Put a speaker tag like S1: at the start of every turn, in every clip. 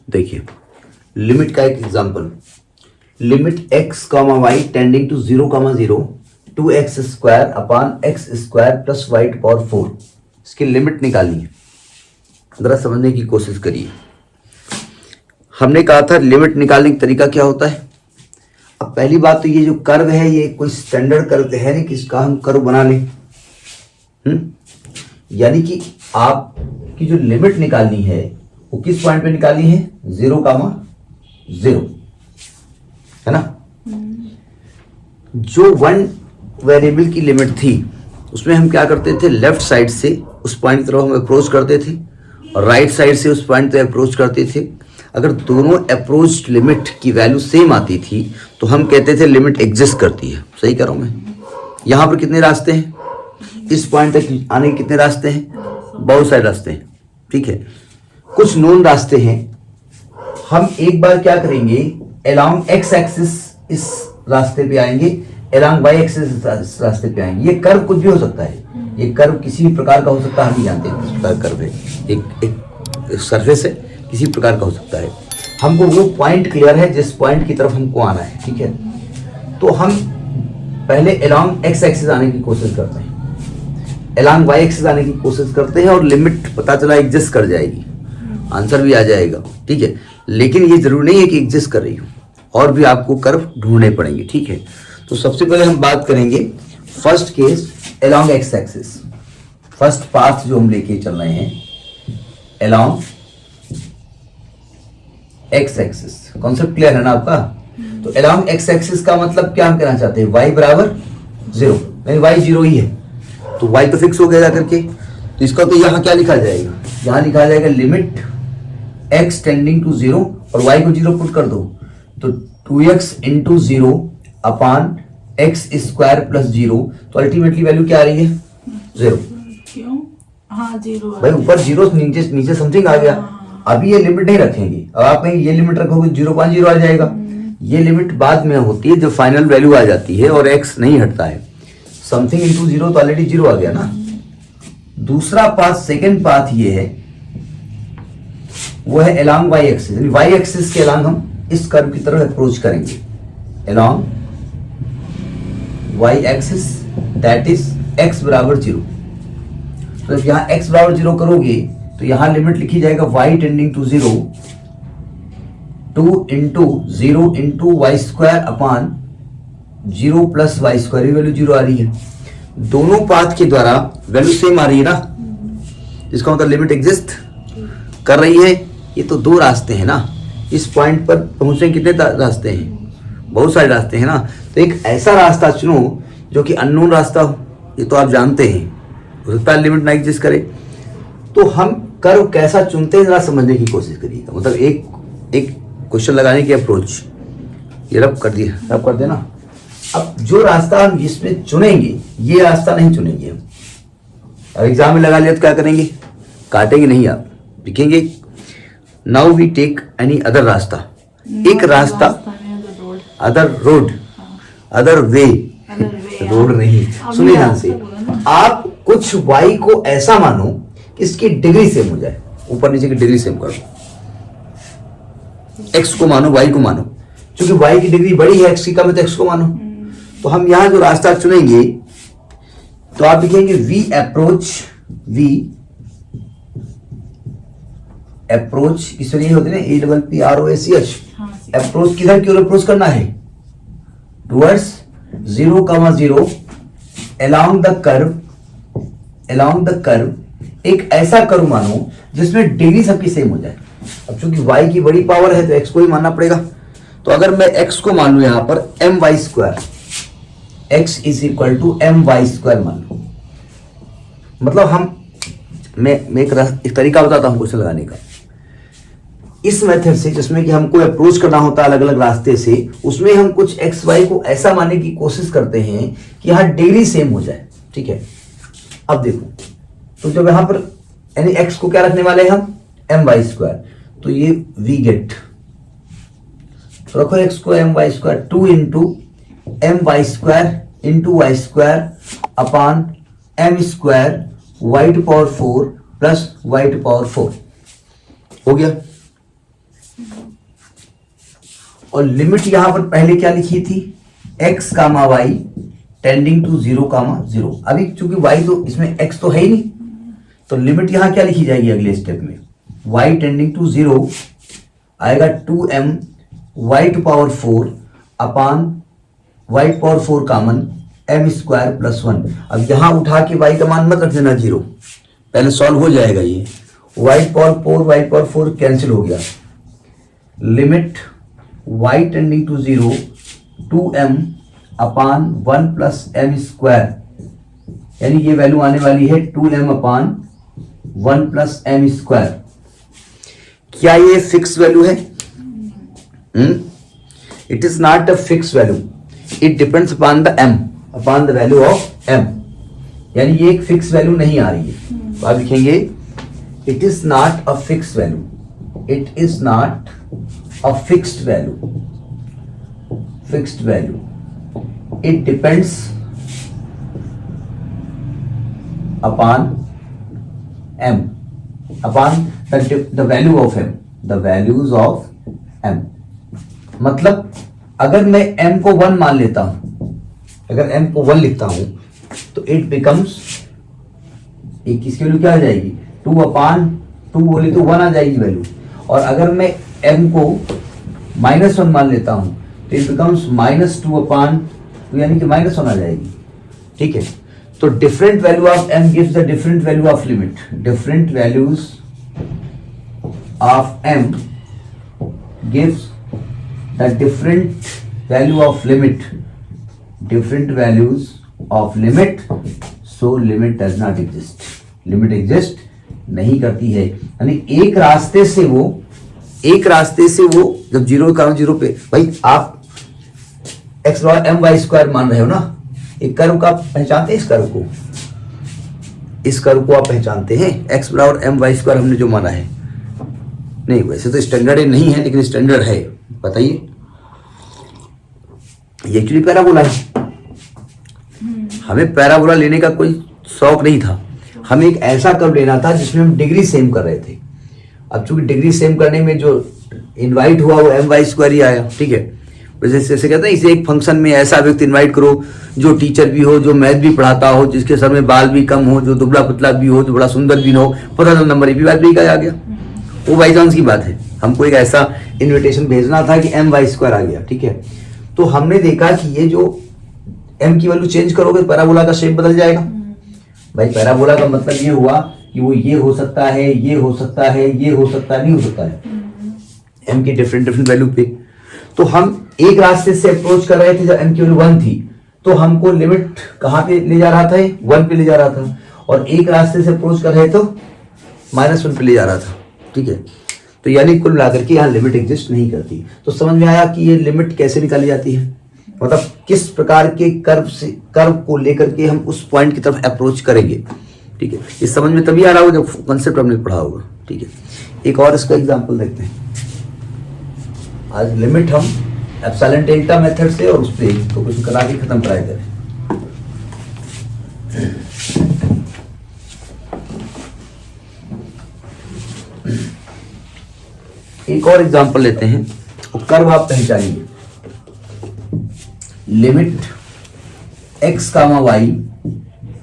S1: देखिए लिमिट का एक example, limit x comma y tending to 0,0 2x square upon x square plus Y to power 4, इसकी limit निकालनी है। जरा समझने की कोशिश करिए। हमने कहा था लिमिट निकालने का तरीका क्या होता है। अब पहली बात तो ये जो कर्व है ये कोई स्टैंडर्ड कर्व है नहीं कि इसका हम कर्व बना लें। यानी कि आपकी जो लिमिट निकालनी है वो किस पॉइंट पे निकालनी है, 0,0, है ना। जो वन वेरिएबल की लिमिट थी उसमें हम क्या करते थे, लेफ्ट साइड से उस पॉइंट की तरफ हम अप्रोच करते थे और राइट साइड से उस पॉइंट पे अप्रोच करते थे। अगर दोनों अप्रोच लिमिट की वैल्यू सेम आती थी तो हम कहते थे लिमिट एग्जिस्ट करती है। सही कर रहा हूं मैं। यहां पर कितने रास्ते हैं, इस पॉइंट तक आने के कितने रास्ते हैं, बहुत सारे रास्ते हैं, ठीक है। कुछ नोन रास्ते हैं। हम एक बार क्या करेंगे, अलोंग एक्स एक्सिस इस रास्ते पे आएंगे, अलोंग वाई एक्सिस इस रास्ते पे आएंगे। ये कर्व कुछ भी हो सकता है, ये कर्व किसी भी प्रकार का हो सकता है, हम नहीं जानते किस प्रकार कर्व है, एक सरफेस है, किसी प्रकार का हो सकता है। हमको वो पॉइंट क्लियर है जिस पॉइंट की तरफ हमको आना है, ठीक है। तो हम पहले अलोंग एक्स एक्सिस आने की कोशिश करते हैं, अलोंग वाई एक्सिस आने की कोशिश करते हैं और लिमिट पता चला एग्जिस्ट कर जाएगी, आंसर भी आ जाएगा, ठीक है। लेकिन ये जरूरी नहीं है कि एग्जिस्ट कर रही हो, और भी आपको कर्व ढूंढने पड़ेंगे, ठीक है। तो सबसे पहले हम बात करेंगे first case along x axis, first path जो हम लेके चल रहे हैं along x axis. Concept clear है ना आपका। तो अलोंग एक्स एक्सिस का मतलब क्या हम कहना चाहते हैं, y बराबर 0, नहीं y 0 ही है तो y तो फिक्स हो गया करके। तो इसका तो यहां क्या लिखा जाएगा, यहां लिखा जाएगा लिमिट x टेंडिंग टू 0 और y को 0 पुट कर दो तो 2x into 0 upon x square plus 0। तो अल्टीमेटली वैल्यू क्या आ रही है, 0।
S2: क्यों, हाँ 0
S1: भाई ऊपर 0 नीचे नीचे समथिंग आ गया। अभी ये लिमिट नहीं रखेंगे, अब आप कहीं ये लिमिट रखोगे 0.0 आ जाएगा। ये लिमिट बाद में होती है जब फाइनल वैल्यू आ जाती है और x नहीं हटता है। समथिंग इंटू 0 तो ऑलरेडी 0 आ गया ना। दूसरा पाथ, सेकेंड पाथ ये है, वो है along y axis. Y axis के अलोंग हम इस कर्व की तरफ अप्रोच करेंगे, along y axis that is x बराबर 0। तो जब यहां x बराबर 0 करोगे तो यहां लिमिट लिखी जाएगा y tending to 0 2 into 0 into y square upon 0 plus y square, value 0 आ रही है। दोनों पाथ के द्वारा वैल्यू सेम आ रही है ना, इसका मतलब लिमिट एग्जिस्ट कर रही है। ये तो दो रास्ते हैं ना, इस पॉइंट पर पहुंचने के कितने रास्ते हैं, बहुत सारे रास्ते हैं ना। तो एक ऐसा रास्ता चुनो जो कि अननोन रास्ता हो, ये तो आप जानते हैं, हो सकता है लिमिट ना एग्जिस्ट करे। तो हम कर्व कैसा चुनते हैं जरा समझने की कोशिश करिएगा। मतलब एक क्वेश्चन लगाने की अप्रोच, ये रब कर दिया, रब कर देना। अब जो रास्ता हम इसमें चुनेंगे ये रास्ता नहीं चुनेंगे हम। अब एग्जाम में लगा लिया तो क्या करेंगे, काटेंगे नहीं, आप लिखेंगे now we take any other रास्ता, एक रास्ता, other road, other way, road नहीं, सुनिए ध्यान से। आप कुछ y को ऐसा मानो कि इसकी डिग्री सेम हो जाए, ऊपर नीचे की डिग्री सेम करो। x को मानो, y को मानो, क्योंकि y की डिग्री बड़ी है, x की कम है तो x को मानो। तो हम यहां जो रास्ता चुनेंगे तो आप लिखेंगे वी अप्रोच, वी अप्रोच किस तरह होते हैं, APPROACH। अप्रोच किधर की ओर अप्रोच करना है, towards 0,0 along the curve, along the curve. एक ऐसा कर्व मानो जिसमें डिग्री सबकी सेम हो जाए। अब चूंकि y की बड़ी पावर है तो x को ही मानना पड़ेगा। तो अगर मैं x को मान लू यहां पर my square, x is equal to my square मान लो। मतलब मैं एक तरीका बताता हूं क्वेश्चन लगाने का। इस मेथड से जिसमें कि हमको अप्रोच करना होता है अलग अलग रास्ते से, उसमें हम कुछ एक्स वाई को ऐसा मानने की कोशिश करते हैं कि यहां डिग्री सेम हो जाए, ठीक है। अब देखो, तो जब यहां पर यानी एक्स को क्या रखने वाले हैं हम, एम वाई स्क्वायर, तो ये वी गेट, तो रखो एक्स को m y square 2 into m y square into y square upon m square y to power 4 plus Y to power 4 हो गया। और लिमिट यहां पर पहले क्या लिखी थी, x comma Y tending to 0 comma 0। अभी चूंकि y तो इसमें x तो है ही नहीं, तो लिमिट यहां क्या लिखी जाएगी अगले स्टेप में, y टेंडिंग टू 0 आएगा 2m y to power 4 upon y power 4 common m square plus 1। अब यहां उठा के y का मान मत रख देना 0, पहले सॉल्व हो जाएगा ये। y पावर 4 कैंसिल हो गया, limit y tending to 0 2m upon 1 plus m square, यानी ये वैल्यू आने वाली है 2m upon 1 plus m square. क्या ये फिक्स वैल्यू है? It is not a fix value, it depends upon the m, upon the value of m, यानी ये एक फिक्स वैल्यू नहीं आ रही है। तो आप लिखेंगे it is not a fix value, it is not a fixed value, fixed value, it depends upon m, upon the value of m, the values of m। मतलब अगर मैं m को 1 मान लेता हूं, अगर m को 1 लिखता हूं तो it becomes, एक इसकी वैल्यू क्या आ जाएगी 2 अपान 2 बोले तो 1 आ जाएगी वैल्यू, और अगर मैं m को -1 मान लेता हूं तो it becomes -2 अपान, तो यानी कि -1 आ जाएगी। ठीक है, तो different value of m gives the different value of limit, different values of m gives the different value of limit, different values of limit, so limit does not exist, limit exist नहीं करती है। यानी एक रास्ते से वो जब 0 का 0 पे, भाई आप एक्स बराबर एम वाई स्क्वायर मान रहे हो ना, एक कर्व का पहचानते हैं, इस कर्व को आप पहचानते हैं, एक्स बराबर एम वाई स्क्वायर हमने जो माना है। नहीं, वैसे तो स्टैंडर्ड नहीं है लेकिन स्टैंडर्ड है, बताइए। ये एक्चुअली पैराबोला है, हमें पैराबोला लेने का कोई शौक नहीं था, हमें एक ऐसा कर्व लेना था जिसमें हम डिग्री सेम कर रहे थे। अब चूंकि डिग्री सेम करने में जो इनवाइट हुआ वो एम वाई स्क्वायर ही आया। ठीक है, जैसे कहते हैं इसे एक फंक्शन में ऐसा व्यक्ति इनवाइट करो जो टीचर भी हो, जो मैथ भी पढ़ाता हो, जिसके सर में बाल भी कम हो, जो दुबला पतला भी हो, जो बड़ा सुंदर भी ना हो, पता चल नंबर भी आ गया। वो बाई चांस की बात है, हमको एक ऐसा इनविटेशन भेजना था कि एम वाई स्क्वायर आ गया। ठीक है, तो हमने देखा कि ये जो एम की वैल्यू चेंज करोगे पैराबोला का शेप बदल जाएगा। भाई पैराबोला का मतलब ये हुआ कि वो ये हो सकता है, ये हो सकता है, ये हो सकता है, नहीं हो सकता है एम की डिफरेंट वैल्यू पे। तो हम एक रास्ते से अप्रोच कर रहे थे, जब एम की वैल्यू 1 थी तो हमको लिमिट कहां पे ले जा रहा था, 1 पे ले जा रहा था, और एक रास्ते से अप्रोच कर रहे तो -1 पे ले जा रहा था। ठीक है, तो यानी कुल मिलाकर के यहाँ लिमिट एग्जिस्ट नहीं करती। तो समझ में आया कि ये लिमिट कैसे निकाली जाती है, मतलब किस प्रकार के कर्व को लेकर के हम उस पॉइंट की तरफ अप्रोच करेंगे। ठीक है, इस समझ में तभी आ रहा होगा जब कॉन्सेप्ट हमने पढ़ा होगा। ठीक है, एक और इसका एग्जांपल देखते हैं। आज लिमिट हम एप्सिलॉन डेल्टा मेथड से और उस पे तो कुछ करा के खत्म कराए करें। एक और एग्जांपल लेते हैं, कर्व आप पहचानिए, limit x comma Y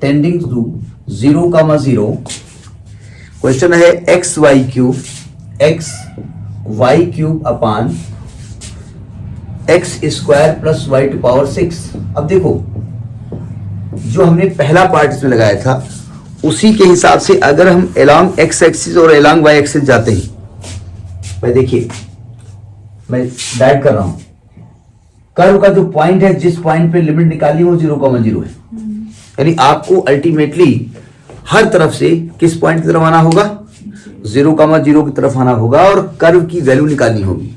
S1: tending to 0 comma 0। Question है x Y cube upon x square plus Y to power 6। अब देखो जो हमने पहला पार्ट इसमें लगाया था उसी के हिसाब से अगर हम एलॉन्ग x एक्सिस और एलॉन्ग y एक्सिस जाते हैं, भाई देखिए मैं डायरेक्ट कर रहा हूं, कर्व का जो पॉइंट है, जिस पॉइंट पे लिमिट निकाली वो 0,0 है, यानी आपको अल्टीमेटली हर तरफ से किस पॉइंट की तरफ आना होगा, 0,0 की तरफ आना होगा, और कर्व की वैल्यू निकालनी होगी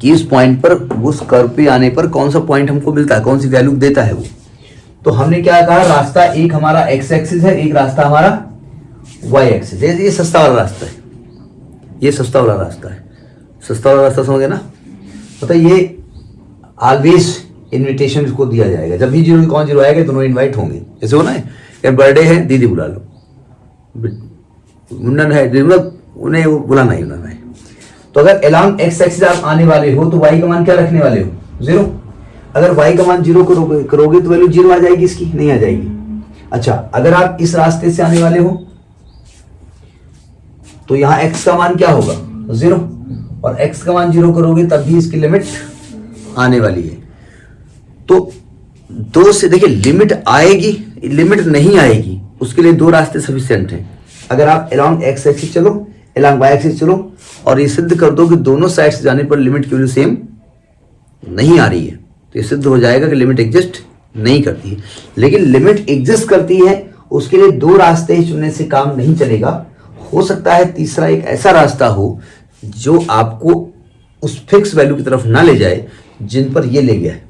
S1: कि इस पॉइंट पर, उस कर्व पे आने पर कौन सा पॉइंट हमको मिलता है, कौन सी वैल्यू देता है वो। तो हमने क्या कहा, रास्ता एक हमारा x एक्सिस है, एक रास्ता हमारा y एक्सिस है। ये सस्ता वाला रास्ता है, ये सस्ता वाला रास्ता है, सस्ता वाला रास्ता समझ गए ना। मतलब ये ऑलवेज इनविटेशन इसको दिया जाएगा, जब भी 0,0 आएगा दोनों इनवाइट होंगे। जैसे होना है या बर्थडे है, दीदी बुला लो, मुंडन है, उन्हें बुलाना ही है। तो अगर along x एक्सिस आप आने वाले हो तो y का मान क्या रखने वाले हो? 0। अगर y का मान 0 करोगे तो वैल्यू 0 आ जाएगी, इसकी नहीं आ जाएगी। अच्छा, अगर आप इस रास्ते से आने वाले हो तो यहां x का मान क्या होगा? 0, और x का मान 0 करोगे तब भी इसकी लिमिट आने वाली है। तो दो से देखिए, लिमिट आएगी, लिमिट नहीं आएगी, उसके लिए दो रास्ते सफिशिएंट हैं। अगर आप along x एक्सिस चलो, along y एक्सिस चलो और ये सिद्ध कर दो कि दोनों साइड से जाने पर लिमिट की वैल्यू सेम नहीं आ रही है, तो ये सिद्ध हो जाएगा कि लिमिट एग्जिस्ट नहीं करती है। लेकिन लिमिट एग्जिस्ट करती है, उसके लिए दो रास्ते ही चुनने से काम नहीं चलेगा। हो सकता है तीसरा एक ऐसा रास्ता हो जो आपको उस फिक्स वैल्यू की तरफ ना ले जाए जिन पर ये ले गया है।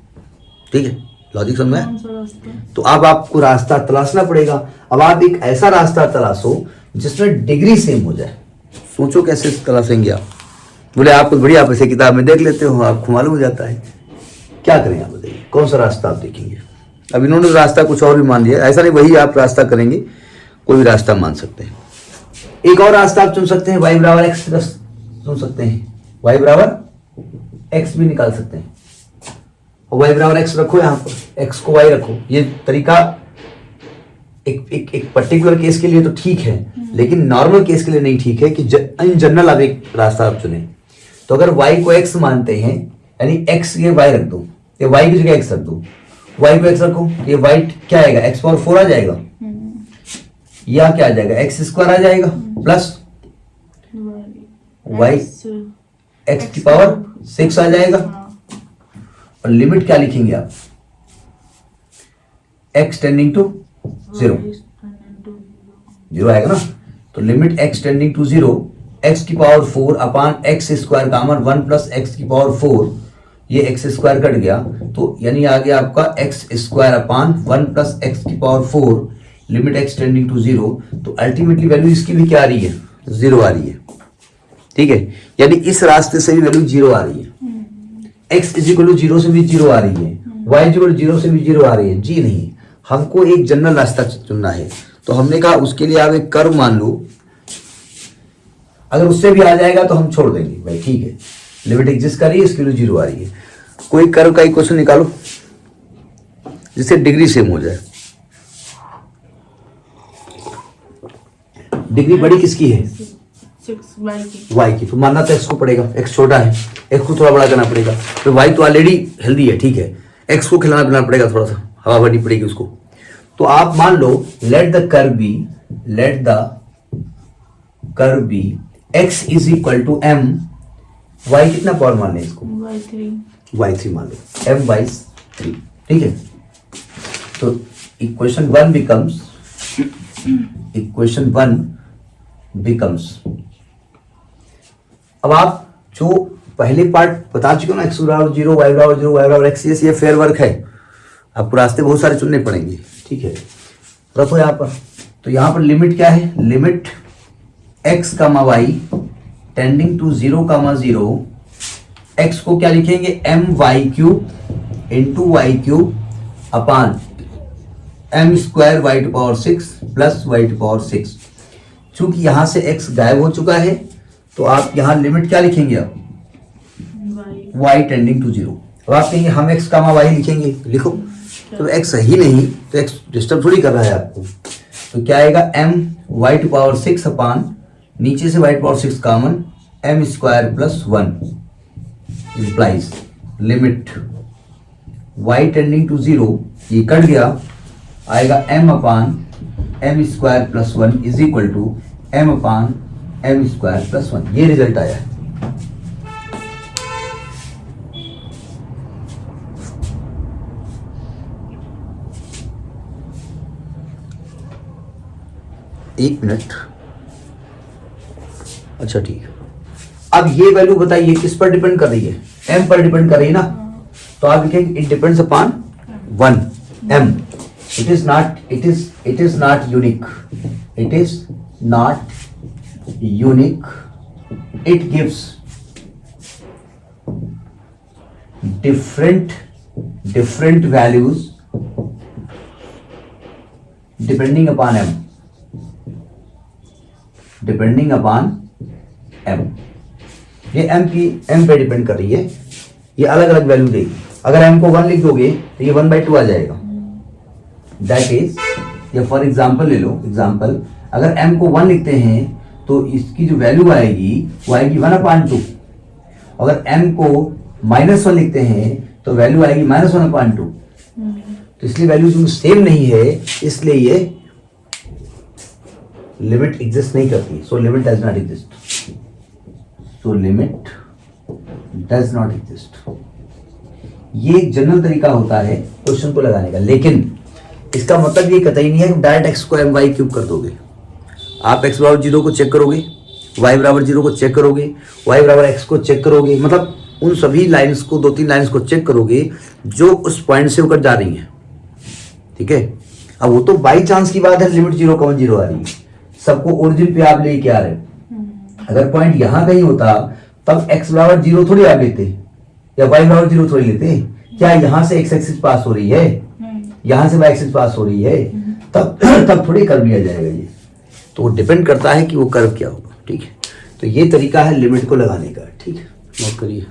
S1: ठीक है, लॉजिक समझ में आया?
S2: कौन सा रास्ता?
S1: तो अब आपको रास्ता तलाशना पड़ेगा। अब आप एक ऐसा रास्ता तलाशो जिसमें डिग्री सेम हो जाए। सोचो कैसे तलाशेंगे आप? बोले आप कुछ बढ़िया, आप ऐसे किताब में देख लेते हो, आपको मालूम हो जाता है। क्या करें आप बताइए, कौन सा रास्ता आप देखेंगे? अब इन्होंने रास्ता कुछ और भी मान लिया, ऐसा नहीं वही आप रास्ता करेंगे, कोई भी रास्ता मान सकते हैं। एक और रास्ता आप चुन सकते हैं, y बराबर x चुन सकते हैं, y बराबर x भी निकाल सकते हैं। और y बराबर x रखो, यहाँ पर x को y रखो। ये तरीका एक पर्टिकुलर केस के लिए तो ठीक है, लेकिन नॉर्मल केस के लिए नहीं ठीक है कि इन जनरल आप एक रास्ता आप चुने। तो अगर y को x मानते हैं, यानी x के y रख दो, ये y की जगह x रख दो, y को x रखो, ये y क्या आएगा? x पावर 4 आ जाएगा, या क्या आ जाएगा? x स्क्वायर आ जाएगा प्लस y x की पावर 6 आ जाएगा। और लिमिट क्या लिखेंगे आप? x टेंडिंग टू 0 आएगा ना। तो limit x tending to 0, x की पावर 4 अपान x स्क्वायर का मान 1 प्लस x की पावर 4, ये x स्क्वायर कट गया, तो यानी आ गया आपका x square upon 1 plus x की power 4, limit x tending to 0। तो अल्टीमेटली वैल्यू इसकी भी क्या आ रही है? 0 आ रही है। ठीक है, यानी इस रास्ते से भी वैल्यू 0 आ रही है। x इज इक्वल टू 0 से भी 0 आ रही है, y इज इक्वल टू 0 से भी 0 आ रही है। जी नहीं, हमको एक जनरल रास्ता चुनना है। तो हमने कहा उसके लिए आप एक कर्व मान लो, अगर उससे भी आ जाएगा तो हम छोड़ देंगे भाई, ठीक है, लिमिट एग्जिस्ट कर रही है, इसके लिए 0 आ रही है। कोई कर्व का इक्वेशन निकालो जिससे डिग्री सेम हो जाए। डिग्री बड़ी किसकी है?
S2: 6y की।
S1: y की। तो मानना तो x को पड़ेगा, x छोटा है, x को थोड़ा बड़ा करना पड़ेगा। तो y तो ऑलरेडी हेल्दी है, ठीक है, x को खिलाना पिलाना पड़ेगा, थोड़ा सा हवा भरनी पड़ेगी उसको। तो आप मान लो let the curve be x is equal to m, y कितना पावर मान लें इसको? y3 मान लो, m/3। ठीक है, तो इक्वेशन 1 बिकम्स अब आप जो पहले पार्ट बता चुके हो ना, x बराबर 0, y बराबर 0, y बराबर x, ये फेयर वर्क है। आपको रास्ते बहुत सारे चुनने पड़ेंगे, ठीक है। रखो यहाँ पर, तो यहाँ पर लिमिट क्या है? Limit x comma y tending to 0 comma 0, x को क्या लिखेंगे? my³ into y³ upon m square y⁻6 plus y⁻6। चूंकि यहां से x गायब हो चुका है, तो आप यहां लिमिट क्या लिखेंगे? आप y टेंडिंग टू 0। अब आप कहेंगे हम x कामा y लिखेंगे, लिखो। तो x ही नहीं तो x डिस्टर्ब थोड़ी कर रहा है आपको। तो क्या आएगा? m y⁻6 अपान नीचे से y⁻6 common m square plus 1 implies limit y tending to 0, ये कट गया, आएगा m upon m square plus 1 is equal to m upon m square plus 1। ये रिजल्ट आया है। एक मिनट, अच्छा ठीक है। अब ये वैल्यू बताइए किस पर डिपेंड कर रही है? m पर डिपेंड कर रही है ना। तो आप लिखेंगे it depends upon 1 m। It is not unique. It is not unique. It gives different values depending upon m. ये m पे डिपेंड कर रही है, ये अलग अलग वैल्यू देगी। अगर m को 1 लिख दोगे तो ये 1/2 आ जाएगा। दैट इज, या फॉर एग्जाम्पल ले लो, एग्जाम्पल अगर m को 1 लिखते हैं तो इसकी जो वैल्यू आएगी वो आएगी 1/2। अगर m को -1 लिखते हैं तो वैल्यू आएगी -1/2। तो इसलिए वैल्यू सेम नहीं है, इसलिए ये लिमिट एग्जिस्ट नहीं करती। So limit does not exist. So limit does not exist. ये एक जनरल तरीका होता है क्वेश्चन को लगाने का, लेकिन इसका मतलब ये कतई नहीं है कि डायरेक्ट x को my क्यूब कर दोगे। आप x बराबर 0 को चेक करोगे, y बराबर 0 को चेक करोगे, y बराबर x को चेक करोगे, मतलब उन सभी लाइंस को, 2-3 लाइंस को चेक करोगे जो उस पॉइंट से होकर जा रही हैं। ठीक है, अब वो तो बाई चांस की बात है, लिमिट 0,0 आ रही है, सबको ओरिजिन पे आप लेके आ रहे हो। अगर पॉइंट यहां कहीं होता तब x बराबर 0 थोड़ी आप लेते, या y बराबर 0 थोड़ी लेते। क्या यहां से x एक्सिस पास हो रही है, यहां से y एक्सिस पास हो रही है, तब थोड़ी कर्व लिया जाएगा ये। तो वो डिपेंड करता है कि वो कर्व क्या होगा। ठीक है, तो ये तरीका है लिमिट को लगाने का। ठीक है, नोट करिए।